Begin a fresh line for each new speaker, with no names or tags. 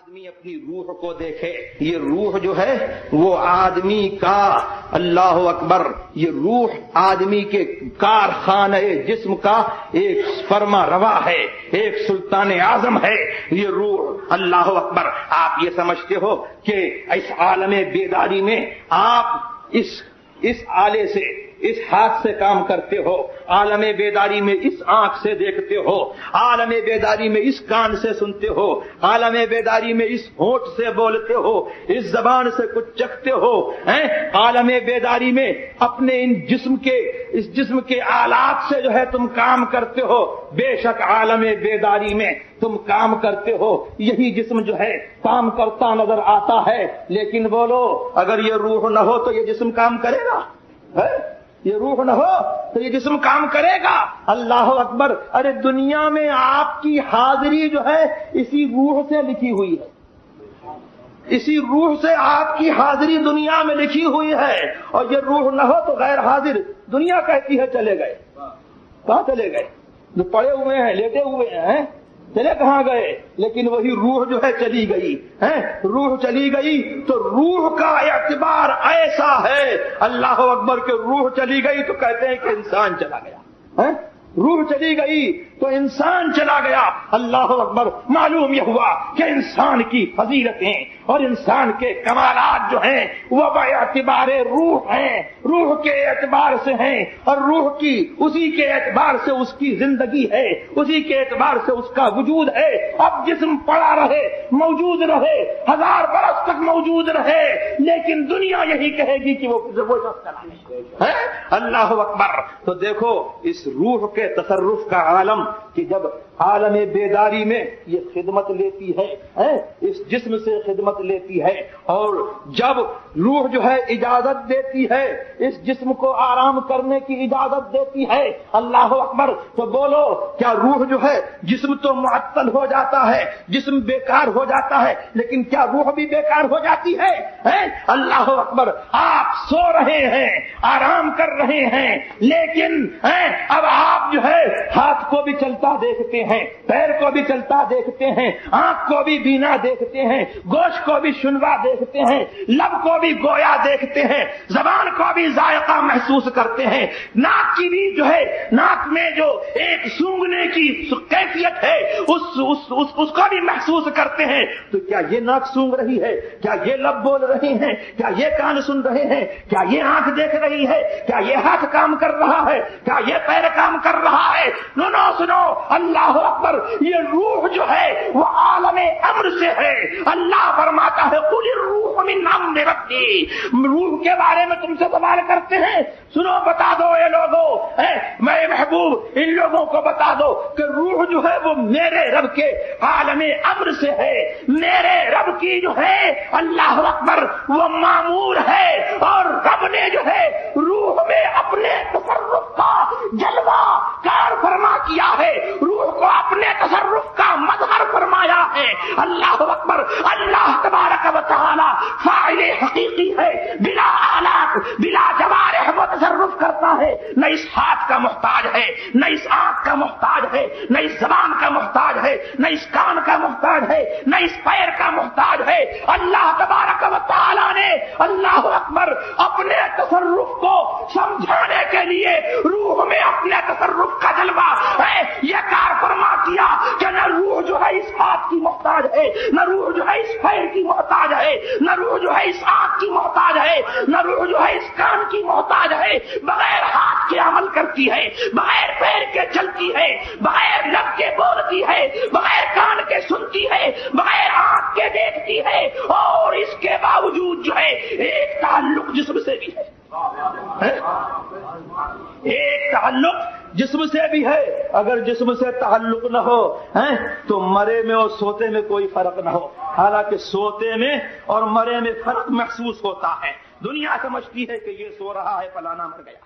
آدمی اپنی روح کو دیکھے. یہ روح جو ہے وہ آدمی کا، اللہ اکبر، یہ روح آدمی کے کارخانہ جسم کا ایک فرما روا ہے، ایک سلطان اعظم ہے. یہ روح، اللہ اکبر. آپ یہ سمجھتے ہو کہ اس عالم بیداری میں آپ اس آلے سے، اس ہاتھ سے کام کرتے ہو، عالم بیداری میں اس آنکھ سے دیکھتے ہو، عالم بیداری میں اس کان سے سنتے ہو، عالم بیداری میں اس ہونٹ سے بولتے ہو، اس زبان سے کچھ چکھتے ہو، عالم بیداری میں اپنے اس جسم کے آلات سے جو ہے تم کام کرتے ہو. بے شک عالم بیداری میں تم کام کرتے ہو، یہی جسم جو ہے کام کرتا نظر آتا ہے. لیکن بولو، اگر یہ روح نہ ہو تو یہ جسم کام کرے گا؟ یہ روح نہ ہو تو یہ جسم کام کرے گا؟ اللہ اکبر. ارے دنیا میں آپ کی حاضری جو ہے اسی روح سے لکھی ہوئی ہے، اسی روح سے آپ کی حاضری دنیا میں لکھی ہوئی ہے. اور یہ روح نہ ہو تو غیر حاضر. دنیا کہتی ہے چلے گئے، کہاں چلے گئے؟ جو پڑے ہوئے ہیں، لیٹے ہوئے ہیں، چلے کہاں گئے؟ لیکن وہی روح جو ہے چلی گئی. روح چلی گئی تو روح کا اعتبار ایسا ہے، اللہ اکبر، کہ روح چلی گئی تو کہتے ہیں کہ انسان چلا گیا. روح چلی گئی تو انسان چلا گیا. اللہ اکبر. معلوم یہ ہوا کہ انسان کی فضیلتیں اور انسان کے کمالات جو ہیں وہ باعتبار روح ہیں، روح کے اعتبار سے ہیں، اور روح کی اسی کے اعتبار سے اس کی زندگی ہے، اسی کے اعتبار سے اس کا وجود ہے. اب جسم پڑا رہے، موجود رہے، 1000 برس تک موجود رہے، لیکن دنیا یہی کہے گی کہ وہ شخص چلا گیا. اللہ اکبر. تو دیکھو اس روح کے تصرف کا عالم، کہ جب عالم بیداری میں یہ خدمت لیتی ہے، اس جسم سے خدمت لیتی ہے، اور جب روح جو ہے اجازت دیتی ہے، اس جسم کو آرام کرنے کی اجازت دیتی ہے، اللہ اکبر، تو بولو کیا روح جو ہے، جسم تو معطل ہو جاتا ہے، جسم بیکار ہو جاتا ہے، لیکن کیا روح بھی بیکار ہو جاتی ہے؟ اللہ اکبر. آپ سو رہے ہیں، آرام کر رہے ہیں، لیکن اب آپ جو ہے ہاتھ کو بھی چلتا دیکھتے ہیں، پیر کو بھی چلتا دیکھتے ہیں، آنکھ کو بھی بینا دیکھتے ہیں، گوشت کو بھی شنوا دیکھتے ہیں، لب کو بھی گویا دیکھتے ہیں، زبان کو بھی ذائقہ محسوس کرتے ہیں، ناک کی بھی جو ہے، ناک میں جو ایک سونگنے کی کیفیت ہے اس کو بھی محسوس کرتے ہیں. تو کیا یہ ناک سونگ رہی ہے؟ کیا یہ لب بول رہے ہیں؟ کیا یہ کان سن رہے ہیں؟ کیا یہ آنکھ دیکھ رہی ہے؟ کیا یہ ہاتھ کام کر رہا ہے؟ کیا یہ پیر کام کر رہا ہے؟ سنو اللہ اکبر. یہ روح جو ہے وہ عالم امر سے ہے. اللہ فرماتا ہے قل الروح من امر ربی. روح کے بارے میں تم سے سوال کرتے ہیں، سنو بتا دو اے لوگوں، میں محبوب ان لوگوں کو بتا دو کہ روح جو ہے وہ میرے رب کے عالم امر سے ہے. میرے رب کی جو ہے اللہ اکبر وہ معمور ہے، اور رب نے جو ہے روح میں اپنے تصرف کا جلوہ کار فرما کیا ہے، روح کو اپنے تصرف کا مظہر فرمایا ہے. اللہ اکبر. اللہ تبارک و تعالی فاعل حقیقی ہے، بلا آلات بلا جوارح وہ تصرف کرتا ہے. نہ اس ہاتھ کا محتاج ہے، نہ اس آنکھ کا محتاج ہے، نہ اس زبان کا محتاج ہے، نہ اس کان کا محتاج ہے، نہ اس پیر کا محتاج ہے. اللہ تبارک و تعالی نے اللہ اکبر اپنے تصرف کو سمجھانے کے لیے روح میں اپنے تصرف کا جلوہ ہے یہ کار فرما کیا کہ نہ روح جو ہے اس ہاتھ کی محتاج ہے، نہ روح جو ہے اس پیر کی محتاج ہے، نہ روح جو ہے اس آنکھ کی محتاج ہے، نہ روح جو ہے اس کان کی محتاج ہے. بغیر ہاتھ کے عمل کرتی ہے، بغیر پیر کے چلتی ہے، بغیر لب کے بولتی ہے، بغیر کان کے سنتی ہے، بغیر آنکھ کے دیکھتی ہے، اور اس کے باوجود جو ہے ایک تعلق جسم سے بھی ہے، ایک تعلق جسم سے بھی ہے. اگر جسم سے تعلق نہ ہو تو مرے میں اور سوتے میں کوئی فرق نہ ہو. حالانکہ سوتے میں اور مرے میں فرق محسوس ہوتا ہے. دنیا سمجھتی ہے کہ یہ سو رہا ہے، فلانا مر گیا.